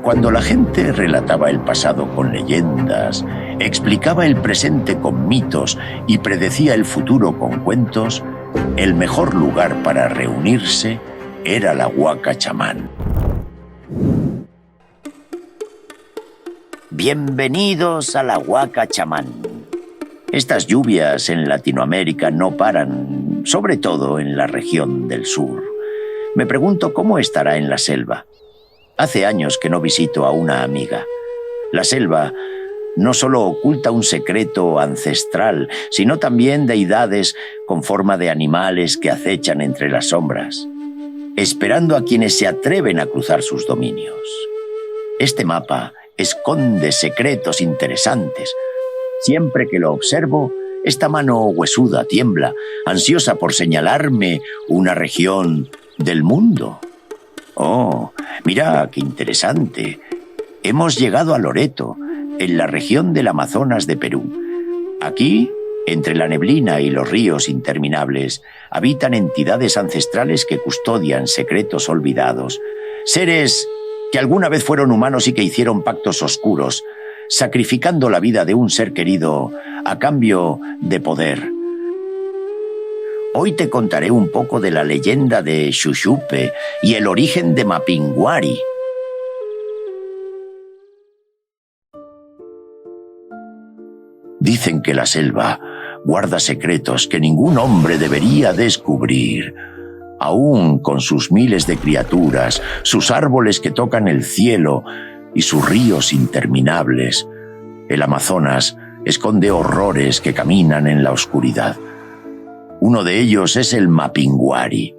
Cuando la gente relataba el pasado con leyendas, explicaba el presente con mitos y predecía el futuro con cuentos, el mejor lugar para reunirse era la Huaca Chamán. Bienvenidos a la Huaca Chamán. Estas lluvias en Latinoamérica no paran, sobre todo en la región del sur. Me pregunto cómo estará en la selva. Hace años que no visito a una amiga. La selva no solo oculta un secreto ancestral, sino también deidades con forma de animales que acechan entre las sombras, esperando a quienes se atreven a cruzar sus dominios. Este mapa esconde secretos interesantes. Siempre que lo observo, esta mano huesuda tiembla, ansiosa por señalarme una región del mundo. Oh, mira qué interesante. Hemos llegado a Loreto, en la región del Amazonas de Perú. Aquí, entre la neblina y los ríos interminables, habitan entidades ancestrales que custodian secretos olvidados. Seres que alguna vez fueron humanos y que hicieron pactos oscuros, sacrificando la vida de un ser querido a cambio de poder. Hoy te contaré un poco de la leyenda de Xuxupe y el origen de Mapinguari. Dicen que la selva guarda secretos que ningún hombre debería descubrir. Aún con sus miles de criaturas, sus árboles que tocan el cielo y sus ríos interminables, el Amazonas esconde horrores que caminan en la oscuridad. Uno de ellos es el Mapinguari.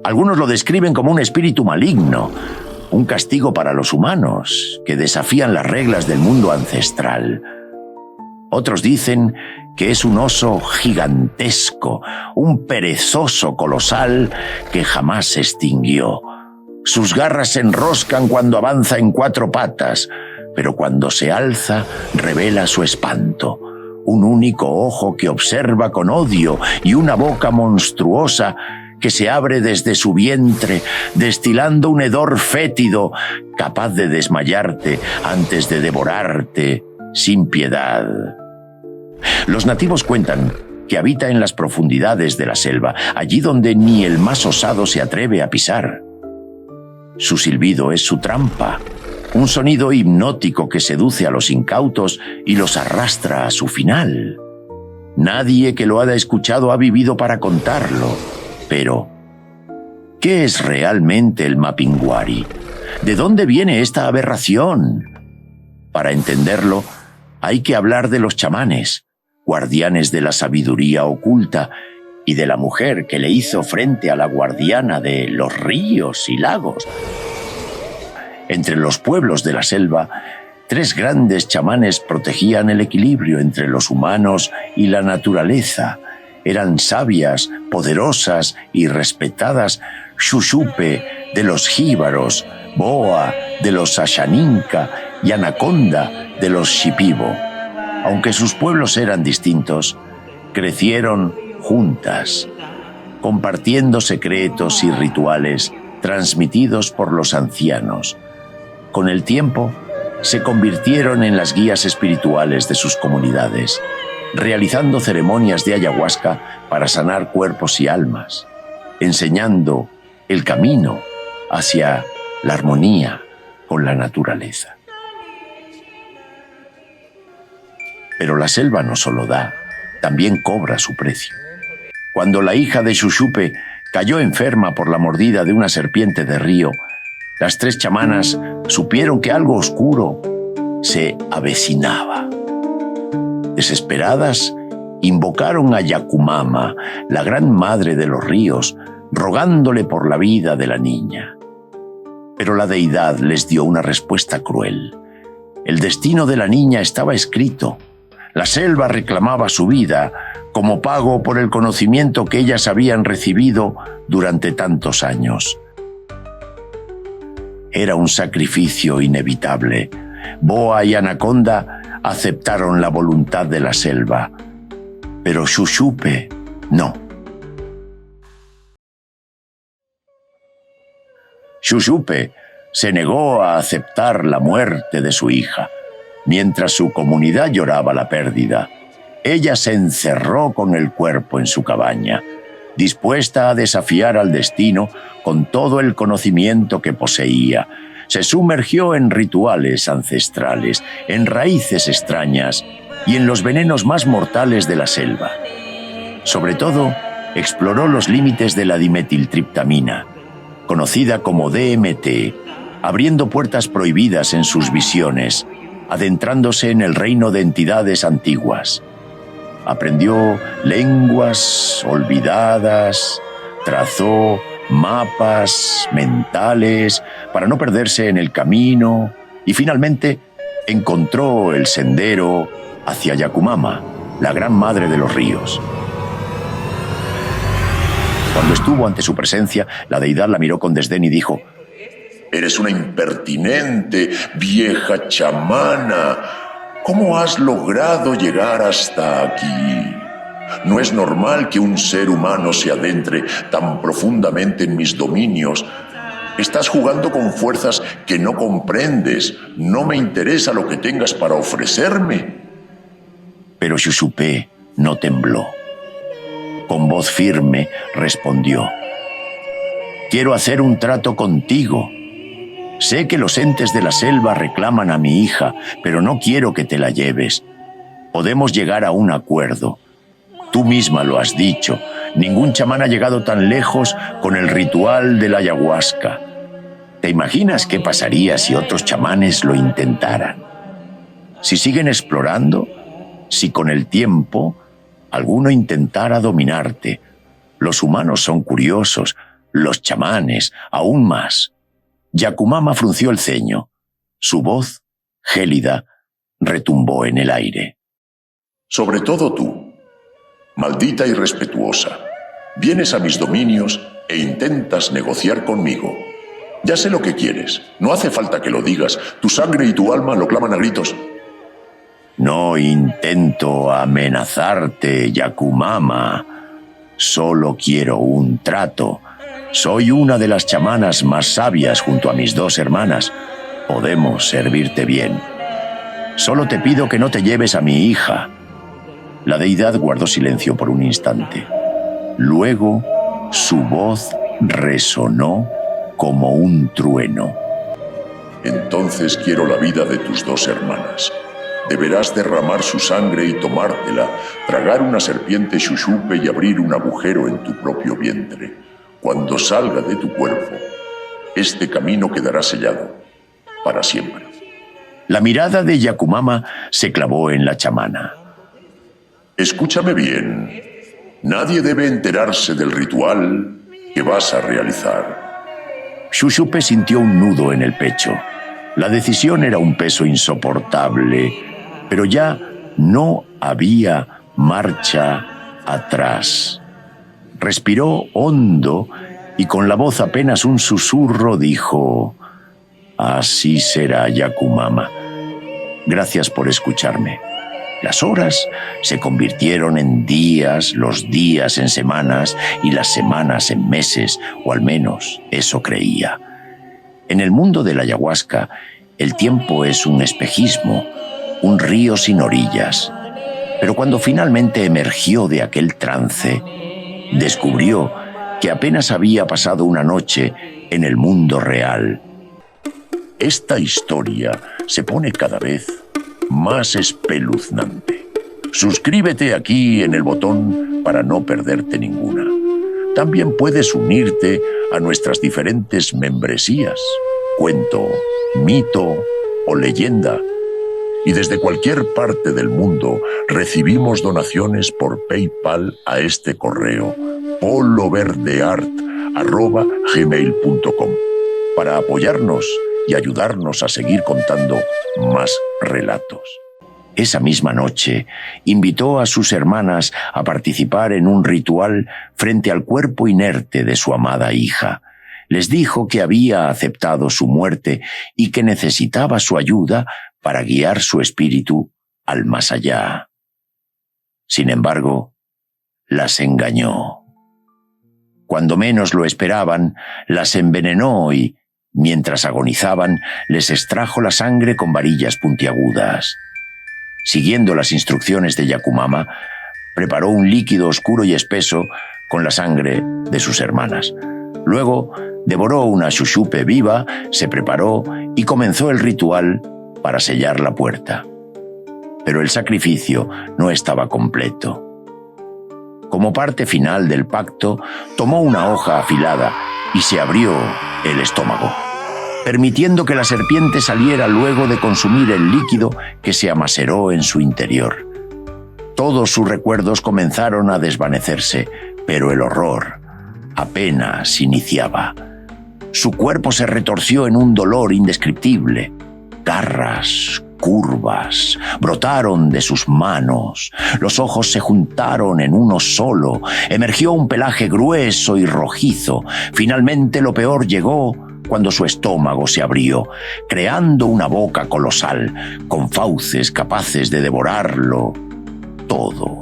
Algunos lo describen como un espíritu maligno, un castigo para los humanos que desafían las reglas del mundo ancestral. Otros dicen que es un oso gigantesco, un perezoso colosal que jamás se extinguió. Sus garras se enroscan cuando avanza en 4 patas, pero cuando se alza revela su espanto. Un único ojo que observa con odio y una boca monstruosa que se abre desde su vientre, destilando un hedor fétido capaz de desmayarte antes de devorarte sin piedad. Los nativos cuentan que habita en las profundidades de la selva, allí donde ni el más osado se atreve a pisar. Su silbido es su trampa, un sonido hipnótico que seduce a los incautos y los arrastra a su final. Nadie que lo haya escuchado ha vivido para contarlo. Pero, ¿qué es realmente el Mapinguari? ¿De dónde viene esta aberración? Para entenderlo, hay que hablar de los chamanes, guardianes de la sabiduría oculta, y de la mujer que le hizo frente a la guardiana de los ríos y lagos. Entre los pueblos de la selva, 3 grandes chamanes protegían el equilibrio entre los humanos y la naturaleza. Eran sabias, poderosas y respetadas Xuxupe de los jíbaros, Boa de los Ashaninka y Anaconda de los Shipibo. Aunque sus pueblos eran distintos, crecieron juntas, compartiendo secretos y rituales transmitidos por los ancianos. Con el tiempo, se convirtieron en las guías espirituales de sus comunidades, realizando ceremonias de ayahuasca para sanar cuerpos y almas, enseñando el camino hacia la armonía con la naturaleza. Pero la selva no solo da, también cobra su precio. Cuando la hija de Xuxupe cayó enferma por la mordida de una serpiente de río, las 3 chamanas supieron que algo oscuro se avecinaba. Desesperadas, invocaron a Yacumama, la gran madre de los ríos, rogándole por la vida de la niña. Pero la deidad les dio una respuesta cruel. El destino de la niña estaba escrito. La selva reclamaba su vida como pago por el conocimiento que ellas habían recibido durante tantos años. Era un sacrificio inevitable. Boa y Anaconda aceptaron la voluntad de la selva, pero Xuxupe no. Xuxupe se negó a aceptar la muerte de su hija. Mientras su comunidad lloraba la pérdida, ella se encerró con el cuerpo en su cabaña, dispuesta a desafiar al destino con todo el conocimiento que poseía. Se sumergió en rituales ancestrales, en raíces extrañas y en los venenos más mortales de la selva. Sobre todo, exploró los límites de la dimetiltriptamina, conocida como DMT, abriendo puertas prohibidas en sus visiones, adentrándose en el reino de entidades antiguas. Aprendió lenguas olvidadas, trazó mapas mentales para no perderse en el camino y finalmente encontró el sendero hacia Yakumama, la gran madre de los ríos. Cuando estuvo ante su presencia, la deidad la miró con desdén y dijo: «Eres una impertinente vieja chamana. ¿Cómo has logrado llegar hasta aquí? No es normal que un ser humano se adentre tan profundamente en mis dominios. Estás jugando con fuerzas que no comprendes. No me interesa lo que tengas para ofrecerme». Pero Shushupe no tembló. Con voz firme respondió: «Quiero hacer un trato contigo. Sé que los entes de la selva reclaman a mi hija, pero no quiero que te la lleves. Podemos llegar a un acuerdo. Tú misma lo has dicho, ningún chamán ha llegado tan lejos con el ritual de la ayahuasca. ¿Te imaginas qué pasaría si otros chamanes lo intentaran? Si siguen explorando, si con el tiempo alguno intentara dominarte. Los humanos son curiosos, los chamanes aún más». Yakumama frunció el ceño. Su voz, gélida, retumbó en el aire. «Sobre todo tú, maldita irrespetuosa, vienes a mis dominios e intentas negociar conmigo. Ya sé lo que quieres, no hace falta que lo digas, tu sangre y tu alma lo claman a gritos». «No intento amenazarte, Yakumama. Solo quiero un trato. Soy una de las chamanas más sabias junto a mis dos hermanas. Podemos servirte bien. Solo te pido que no te lleves a mi hija». La deidad guardó silencio por un instante. Luego, su voz resonó como un trueno. «Entonces quiero la vida de tus dos hermanas. Deberás derramar su sangre y tomártela, tragar una serpiente shushupe y abrir un agujero en tu propio vientre. Cuando salga de tu cuerpo, este camino quedará sellado para siempre». La mirada de Yakumama se clavó en la chamana. «Escúchame bien. Nadie debe enterarse del ritual que vas a realizar». Shushupe sintió un nudo en el pecho. La decisión era un peso insoportable, pero ya no había marcha atrás. Respiró hondo y con la voz apenas un susurro dijo: «Así será, Yakumama. Gracias por escucharme». Las horas se convirtieron en días, los días en semanas y las semanas en meses, o al menos eso creía. En el mundo de la ayahuasca, el tiempo es un espejismo, un río sin orillas. Pero cuando finalmente emergió de aquel trance, descubrió que apenas había pasado una noche en el mundo real. Esta historia se pone cada vez más espeluznante. Suscríbete aquí en el botón para no perderte ninguna. También puedes unirte a nuestras diferentes membresías, cuento, mito o leyenda. Y desde cualquier parte del mundo recibimos donaciones por PayPal a este correo poloverdeart@gmail.com para apoyarnos y ayudarnos a seguir contando más relatos. Esa misma noche invitó a sus hermanas a participar en un ritual frente al cuerpo inerte de su amada hija. Les dijo que había aceptado su muerte y que necesitaba su ayuda para guiar su espíritu al más allá. Sin embargo, las engañó. Cuando menos lo esperaban, las envenenó y, Mientras agonizaban, les extrajo la sangre con varillas puntiagudas. Siguiendo las instrucciones de Yakumama, preparó un líquido oscuro y espeso con la sangre de sus hermanas. Luego, devoró una shushupe viva, se preparó y comenzó el ritual para sellar la puerta. Pero el sacrificio no estaba completo. Como parte final del pacto, tomó una hoja afilada y se abrió el estómago, permitiendo que la serpiente saliera luego de consumir el líquido que se amaceró en su interior. Todos sus recuerdos comenzaron a desvanecerse, pero el horror apenas iniciaba. Su cuerpo se retorció en un dolor indescriptible. Garras, curvas, brotaron de sus manos. Los ojos se juntaron en uno solo. Emergió un pelaje grueso y rojizo. Finalmente lo peor llegó cuando su estómago se abrió, creando una boca colosal, con fauces capaces de devorarlo todo.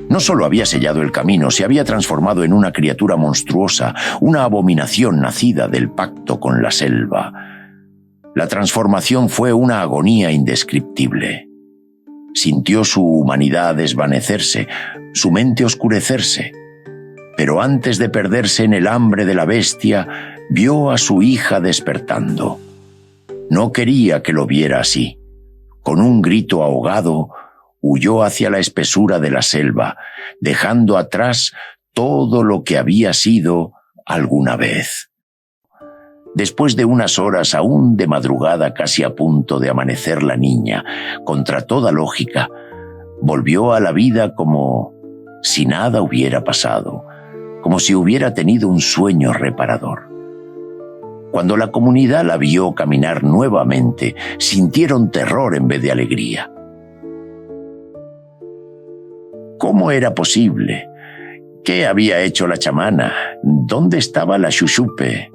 No solo había sellado el camino, se había transformado en una criatura monstruosa, una abominación nacida del pacto con la selva. La transformación fue una agonía indescriptible. Sintió su humanidad desvanecerse, su mente oscurecerse. Pero antes de perderse en el hambre de la bestia, vio a su hija despertando. No quería que lo viera así. Con un grito ahogado, huyó hacia la espesura de la selva, dejando atrás todo lo que había sido alguna vez. Después de unas horas aún de madrugada, casi a punto de amanecer, la niña, contra toda lógica, volvió a la vida como si nada hubiera pasado, como si hubiera tenido un sueño reparador. Cuando la comunidad la vio caminar nuevamente, sintieron terror en vez de alegría. ¿Cómo era posible? ¿Qué había hecho la chamana? ¿Dónde estaba la shushupe?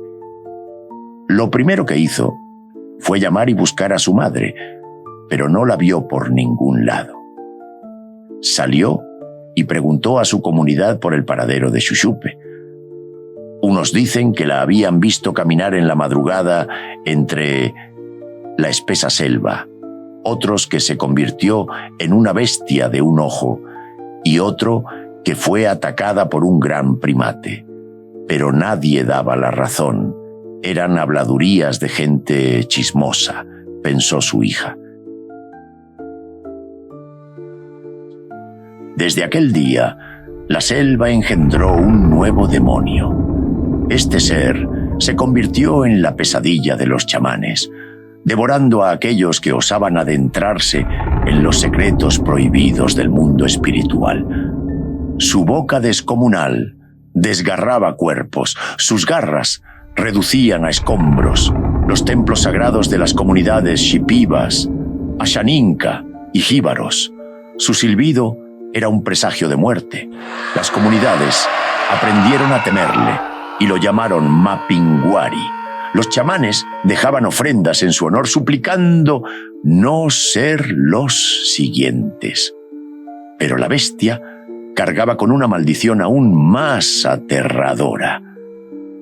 Lo primero que hizo fue llamar y buscar a su madre, pero no la vio por ningún lado. Salió y preguntó a su comunidad por el paradero de Shushupe. Unos dicen que la habían visto caminar en la madrugada entre la espesa selva, otros que se convirtió en una bestia de un ojo y otro que fue atacada por un gran primate. Pero nadie daba la razón. Eran habladurías de gente chismosa, pensó su hija. Desde aquel día, la selva engendró un nuevo demonio. Este ser se convirtió en la pesadilla de los chamanes, devorando a aquellos que osaban adentrarse en los secretos prohibidos del mundo espiritual. Su boca descomunal desgarraba cuerpos, sus garras reducían a escombros los templos sagrados de las comunidades shipibas, ashaninka y jíbaros. Su silbido era un presagio de muerte. Las comunidades aprendieron a temerle y lo llamaron Mapinguari. Los chamanes dejaban ofrendas en su honor, suplicando no ser los siguientes. Pero la bestia cargaba con una maldición aún más aterradora.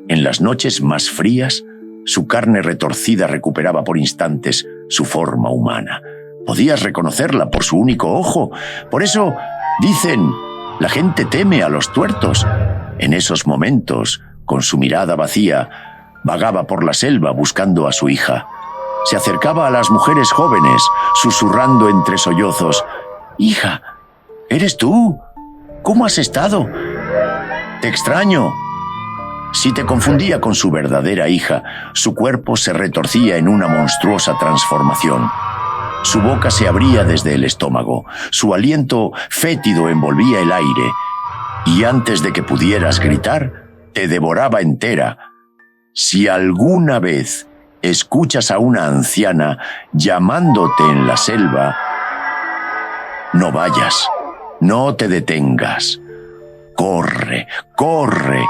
En las noches más frías, su carne retorcida recuperaba por instantes su forma humana. Podías reconocerla por su único ojo. Por eso, dicen, la gente teme a los tuertos. En esos momentos, con su mirada vacía, vagaba por la selva buscando a su hija. Se acercaba a las mujeres jóvenes, susurrando entre sollozos: «Hija, ¿eres tú? ¿Cómo has estado? Te extraño». Si te confundía con su verdadera hija, su cuerpo se retorcía en una monstruosa transformación. Su boca se abría desde el estómago, su aliento fétido envolvía el aire, y antes de que pudieras gritar, te devoraba entera. Si alguna vez escuchas a una anciana llamándote en la selva, no vayas, no te detengas. Corre, corre,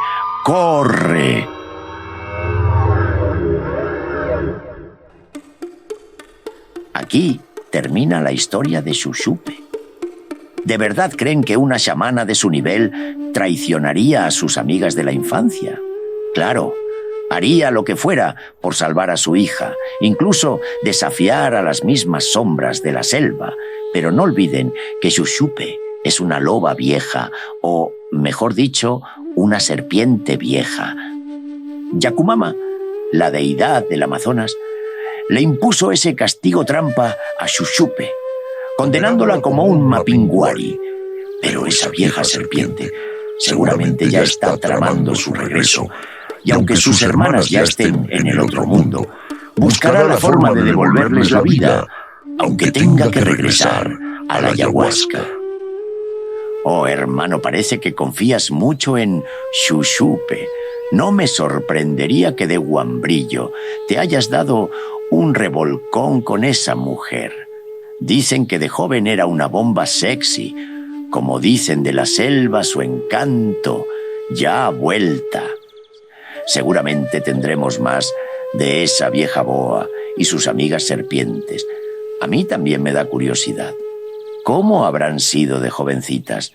corre. Aquí termina la historia de Shushupe. ¿De verdad creen que una chamana de su nivel traicionaría a sus amigas de la infancia? Claro, Haría lo que fuera por salvar a su hija, incluso desafiar a las mismas sombras de la selva. Pero no olviden que Shushupe es una loba vieja, o, mejor dicho, una serpiente vieja. Yakumama, la deidad del Amazonas, le impuso ese castigo trampa a Shushupe, condenándola como un mapinguari. Pero esa vieja serpiente seguramente ya está tramando su regreso, y aunque sus hermanas ya estén en el otro mundo, buscará la forma de devolverles la vida, aunque tenga que regresar a la ayahuasca. Oh, hermano, parece que confías mucho en Shushupe. No me sorprendería que de guambrillo te hayas dado un revolcón con esa mujer. Dicen que de joven era una bomba sexy. Como dicen de la selva, su encanto ya ha vuelta. Seguramente tendremos más de esa vieja boa y sus amigas serpientes. A mí también me da curiosidad. ¿Cómo habrán sido de jovencitas?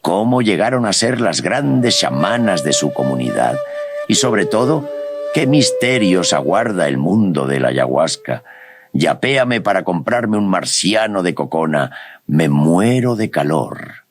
¿Cómo llegaron a ser las grandes chamanas de su comunidad? Y sobre todo, ¿qué misterios aguarda el mundo de la ayahuasca? Yapéame para comprarme un marciano de cocona. Me muero de calor.